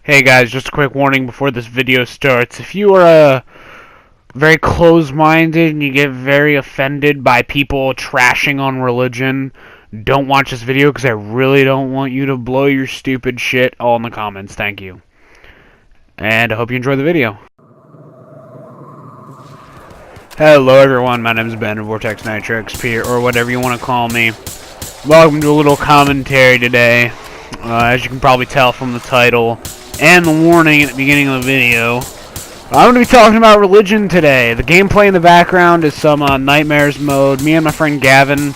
Hey guys, just a quick warning before this video starts. If you are very closed-minded and you get very offended by people trashing on religion, don't watch this video because I really don't want you to blow your stupid shit all in the comments. Thank you. And I hope you enjoy the video. Hello everyone, my name is Ben, Vortex Nitro XP, or whatever you want to call me. Welcome to a little commentary today. As you can probably tell from the title and the warning at the beginning of the video, I'm going to be talking about religion today. The gameplay in the background is some Nightmares mode. Me and my friend Gavin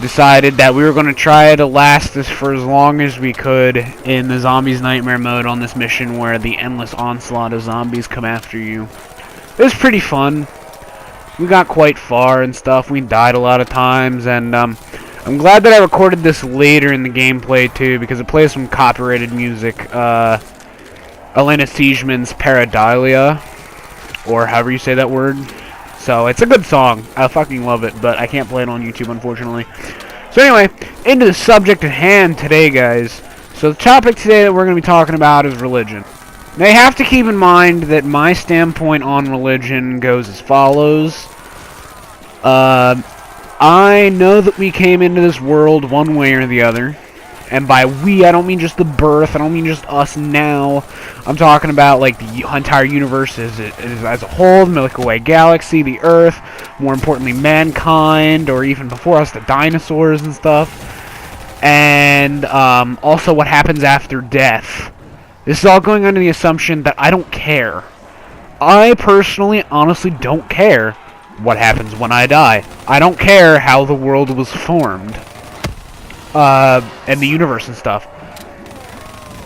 decided that we were going to try to last this for as long as we could in the Zombies Nightmare mode on this mission where the endless onslaught of zombies come after you. It was pretty fun. We got quite far and stuff. We died a lot of times, and I'm glad that I recorded this later in the gameplay too, because it plays some copyrighted music. Elena Siegeman's Paradilia, or however you say that word. So it's a good song. I fucking love it, but I can't play it on YouTube, unfortunately. So anyway, into the subject at hand today, guys. So the topic today that we're going to be talking about is religion. Now you have to keep in mind that my standpoint on religion goes as follows. I know that we came into this world one way or the other. And by we, I don't mean just the birth, I don't mean just us now. I'm talking about like the entire universe as a whole, the Milky Way galaxy, the Earth, more importantly mankind, or even before us, the dinosaurs and stuff. And also what happens after death. This is all going under the assumption that I don't care. I personally, honestly don't care what happens when I die. I don't care how the world was formed. And the universe and stuff.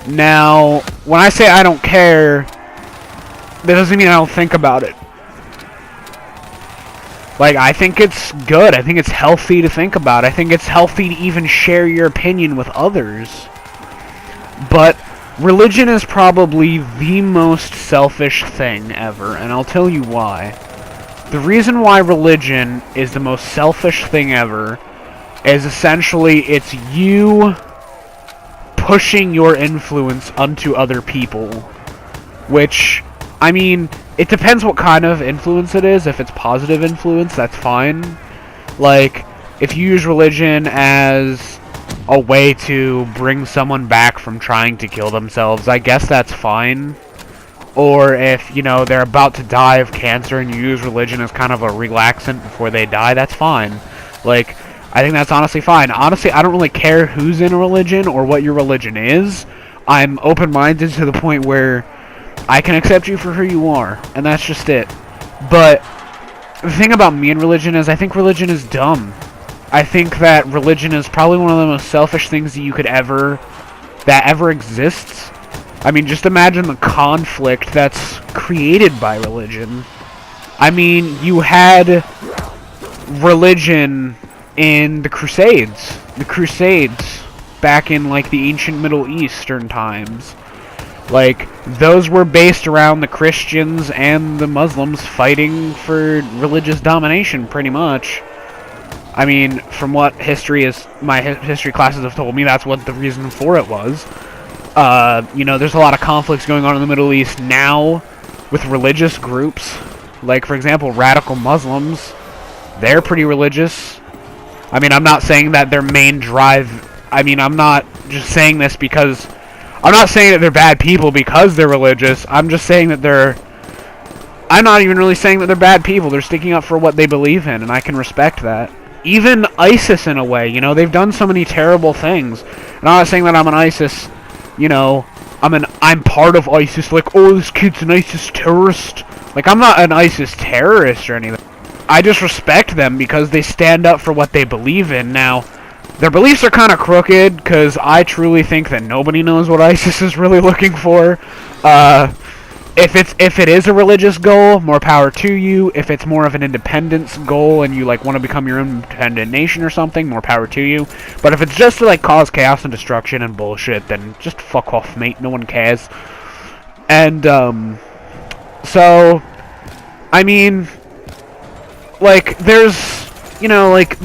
Now, when I say I don't care, that doesn't mean I don't think about it. Like, I think it's good. I think it's healthy to think about. I think it's healthy to even share your opinion with others. But religion is probably the most selfish thing ever, and I'll tell you why. The reason why religion is the most selfish thing ever is essentially it's you pushing your influence onto other people. Which, I mean, it depends what kind of influence it is. If it's positive influence, that's fine. Like, if you use religion as a way to bring someone back from trying to kill themselves, I guess that's fine. Or if, you know, they're about to die of cancer and you use religion as kind of a relaxant before they die, that's fine. Like, I think that's honestly fine. Honestly, I don't really care who's in a religion or what your religion is. I'm open-minded to the point where I can accept you for who you are, and that's just it. But the thing about me and religion is I think religion is dumb. I think that religion is probably one of the most selfish things that ever exists. I mean, just imagine the conflict that's created by religion. I mean, you had religion in the Crusades. The Crusades back in, like, the ancient Middle Eastern times. Like, those were based around the Christians and the Muslims fighting for religious domination, pretty much. I mean, from what my history classes have told me, that's what the reason for it was. You know, there's a lot of conflicts going on in the Middle East now with religious groups. Like, for example, radical Muslims. They're pretty religious. I mean, I'm not saying that their main drive... I mean, I'm not just saying this because... I'm not saying that they're bad people because they're religious. I'm just saying that they're... I'm not even really saying that they're bad people. They're sticking up for what they believe in, and I can respect that. Even ISIS, in a way, you know, they've done so many terrible things. And I'm not saying that I'm an ISIS... You know, I'm part of ISIS, like, oh, this kid's an ISIS terrorist. Like, I'm not an ISIS terrorist or anything. I just respect them because they stand up for what they believe in. Now, their beliefs are kind of crooked, because I truly think that nobody knows what ISIS is really looking for. If it is a religious goal, more power to you. If it's more of an independence goal and you, like, want to become your own independent nation or something, more power to you. But if it's just to, like, cause chaos and destruction and bullshit, then just fuck off, mate. No one cares. And, so, I mean, like, there's, you know, like,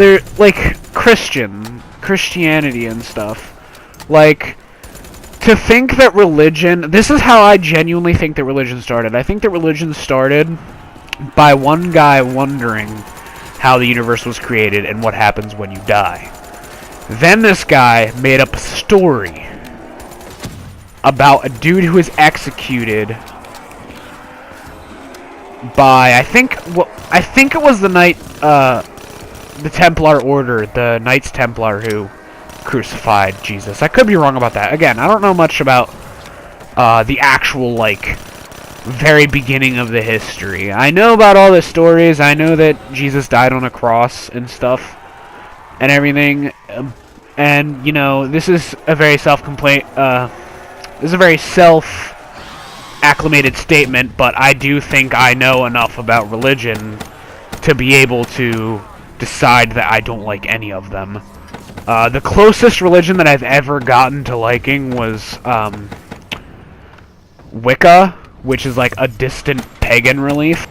Christianity and stuff. Like, to think that religion... This is how I genuinely think that religion started. I think that religion started by one guy wondering how the universe was created and what happens when you die. Then this guy made up a story about a dude who was executed by, I think it was the Templar Order, the Knights Templar who crucified Jesus. I could be wrong about that. Again, I don't know much about the actual, like, very beginning of the history. I know about all the stories. I know that Jesus died on a cross and stuff and everything. And, you know, this is a very this is a very self-acclimated statement, but I do think I know enough about religion to be able to decide that I don't like any of them. The closest religion that I've ever gotten to liking was Wicca, which is like a distant pagan belief.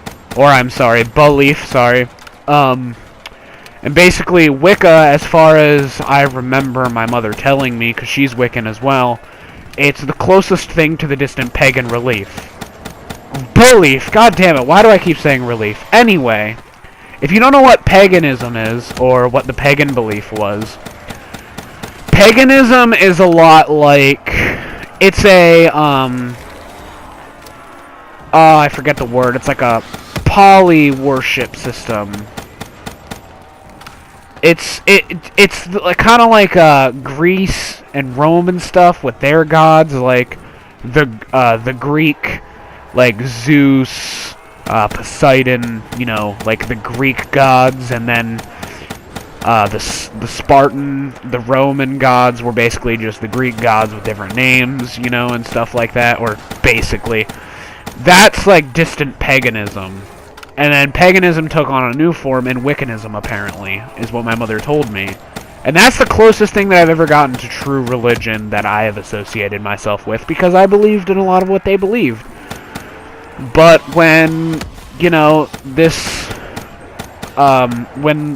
And basically Wicca, as far as I remember my mother telling me, because she's Wiccan as well, it's the closest thing to the distant pagan belief. God damn it, why do I keep saying relief? Anyway, if you don't know what paganism is, or what the pagan belief was, paganism is a lot like, it's a, I forget the word, it's like a poly worship system. It's kind of like Greece and Rome and stuff with their gods, like the Greek, like Zeus, Poseidon, you know, like the Greek gods, and then the Spartan, the Roman gods were basically just the Greek gods with different names, you know, and stuff like that, or basically. That's like distant paganism. And then paganism took on a new form in Wiccanism, apparently, is what my mother told me. And that's the closest thing that I've ever gotten to true religion that I have associated myself with, because I believed in a lot of what they believed. But when, you know, when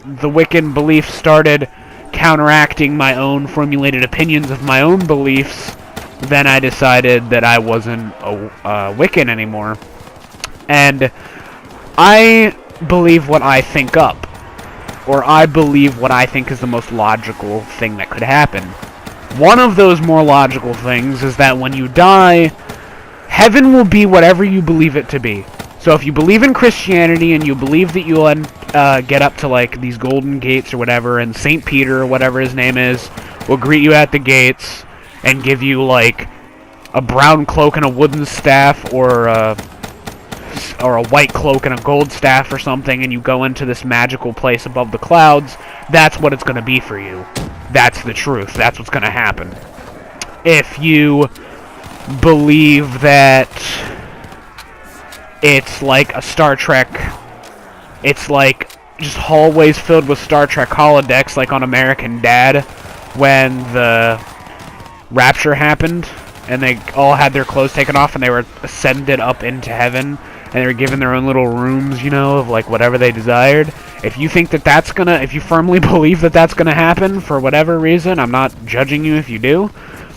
the Wiccan belief started counteracting my own formulated opinions of my own beliefs, then I decided that I wasn't a Wiccan anymore. And I believe what I think up, or I believe what I think is the most logical thing that could happen. One of those more logical things is that when you die, heaven will be whatever you believe it to be. So if you believe in Christianity and you believe that you'll get up to like these golden gates or whatever, and St. Peter, or whatever his name is, will greet you at the gates and give you like a brown cloak and a wooden staff, or a white cloak and a gold staff or something, and you go into this magical place above the clouds, that's what it's going to be for you. That's the truth. That's what's going to happen. If you believe that it's like a Star Trek, it's like just hallways filled with Star Trek holodecks, like on American Dad, when the rapture happened, and they all had their clothes taken off, and they were ascended up into heaven, and they were given their own little rooms, you know, of like whatever they desired. If you think that that's gonna, if you firmly believe that that's gonna happen for whatever reason, I'm not judging you if you do,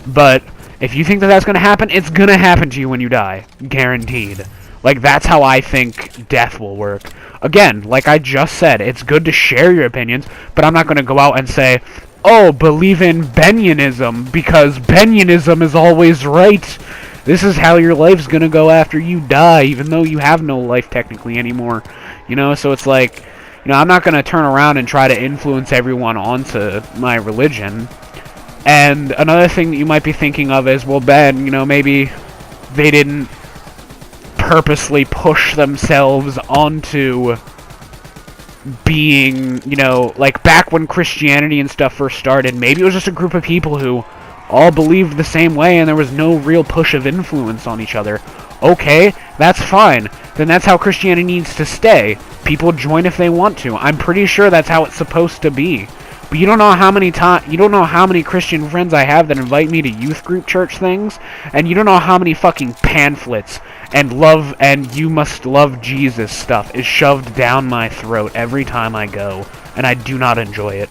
but if you think that that's gonna happen, it's gonna happen to you when you die, guaranteed. Like, that's how I think death will work. Again, like I just said, it's good to share your opinions, but I'm not gonna go out and say, oh, believe in Benyanism, because Benyanism is always right. This is how your life's gonna go after you die, even though you have no life technically anymore. You know, so it's like, you know, I'm not gonna turn around and try to influence everyone onto my religion. And another thing that you might be thinking of is, well, Ben, you know, maybe they didn't purposely push themselves onto being, you know, like back when Christianity and stuff first started, maybe it was just a group of people who all believed the same way and there was no real push of influence on each other. Okay, that's fine. Then that's how Christianity needs to stay. People join if they want to. I'm pretty sure that's how it's supposed to be. But you don't know how many Christian friends I have that invite me to youth group church things, and you don't know how many fucking pamphlets and you must love Jesus stuff is shoved down my throat every time I go, and I do not enjoy it.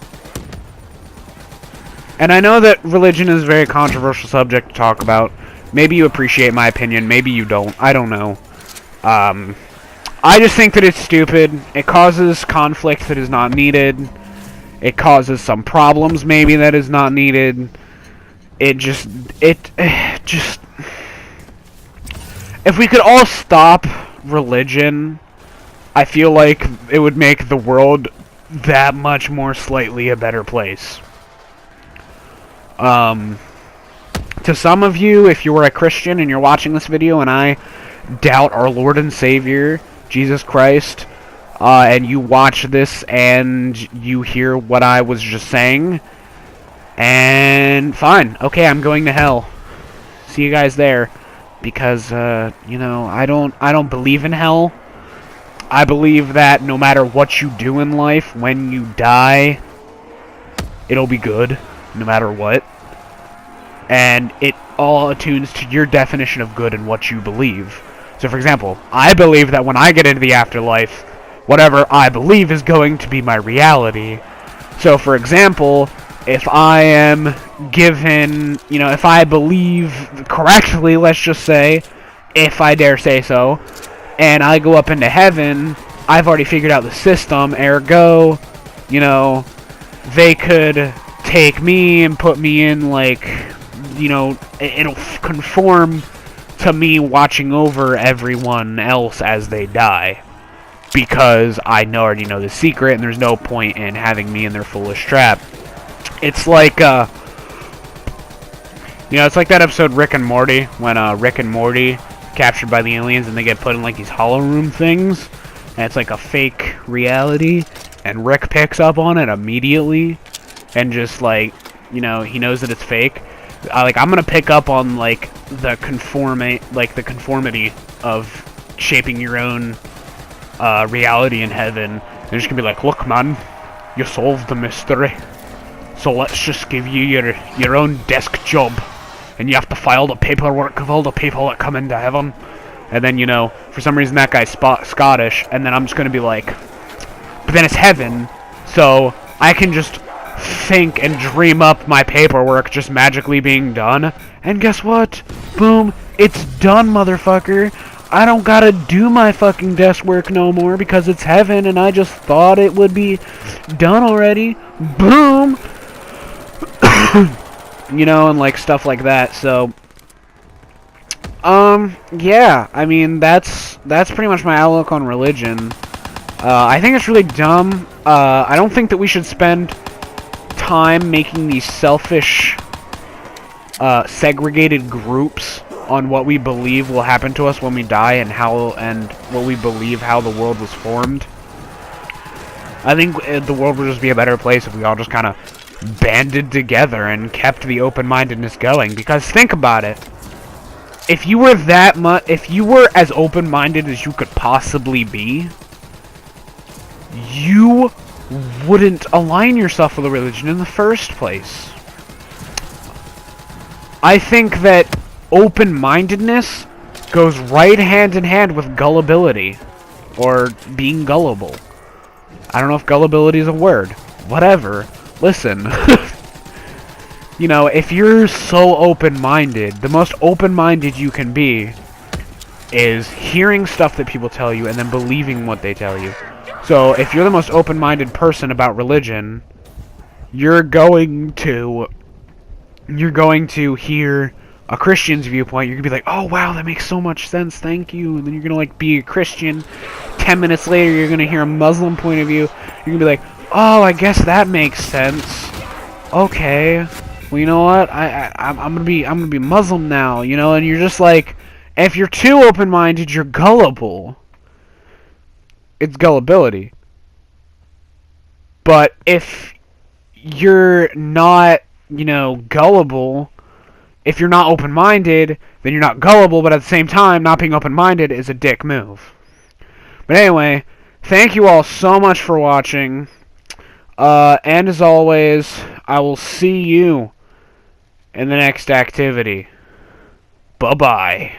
And I know that religion is a very controversial subject to talk about. Maybe you appreciate my opinion, maybe you don't. I don't know. I just think that it's stupid. It causes conflict that is not needed. It causes some problems maybe that is not needed. It just... If we could all stop religion, I feel like it would make the world that much more slightly a better place. To some of you, if you were a Christian and you're watching this video and I doubt our Lord and Savior, Jesus Christ, and you watch this and you hear what I was just saying, and fine, okay, I'm going to hell. See you guys there. Because, you know, I don't believe in hell. I believe that no matter what you do in life, when you die, it'll be good, no matter what. And it all attunes to your definition of good and what you believe. So, for example, I believe that when I get into the afterlife, whatever I believe is going to be my reality. So, for example, if I am given, you know, if I believe correctly, let's just say, if I dare say so, and I go up into heaven, I've already figured out the system, ergo, you know, they could take me and put me in, like, you know, it'll conform to me watching over everyone else as they die. Because I already know the secret, and there's no point in having me in their foolish trap. It's like, you know, it's like that episode Rick and Morty, when Rick and Morty captured by the aliens and they get put in like these hollow room things, and it's like a fake reality, and Rick picks up on it immediately, and just like, you know, he knows that it's fake. I'm gonna pick up on like the conformity of shaping your own reality in heaven. They're just gonna be like, look, man, you solved the mystery. So let's just give you your own desk job, and you have to file the paperwork of all the people that come into heaven. And then, you know, for some reason that guy's Scottish, and then I'm just gonna be like, but then it's heaven, so I can just think and dream up my paperwork just magically being done. And guess what? Boom, it's done, motherfucker. I don't gotta do my fucking desk work no more because it's heaven, and I just thought it would be done already. Boom. You know, and like stuff like that. So yeah, I mean that's pretty much my outlook on religion. I think it's really dumb. I don't think that we should spend time making these selfish segregated groups on what we believe will happen to us when we die, and what we believe how the world was formed. I think the world would just be a better place if we all just kind of banded together and kept the open-mindedness going. Because think about it, if you were as open-minded as you could possibly be, you wouldn't align yourself with a religion in the first place. I think that open-mindedness goes right hand in hand with gullibility, or being gullible. I don't know if gullibility is a word. Whatever. Listen, you know, if you're so open-minded, the most open-minded you can be is hearing stuff that people tell you and then believing what they tell you. So, if you're the most open-minded person about religion, you're going to hear a Christian's viewpoint. You're going to be like, oh, wow, that makes so much sense, thank you. And then you're going to, like, be a Christian. 10 minutes later, you're going to hear a Muslim point of view. You're going to be like, oh, I guess that makes sense. Okay. Well, you know what? I'm gonna be Muslim now, you know, and you're just like, if you're too open-minded, you're gullible. It's gullibility. But if you're not, you know, gullible, if you're not open-minded, then you're not gullible, but at the same time, not being open-minded is a dick move. But anyway, thank you all so much for watching. And as always, I will see you in the next activity. Bye-bye.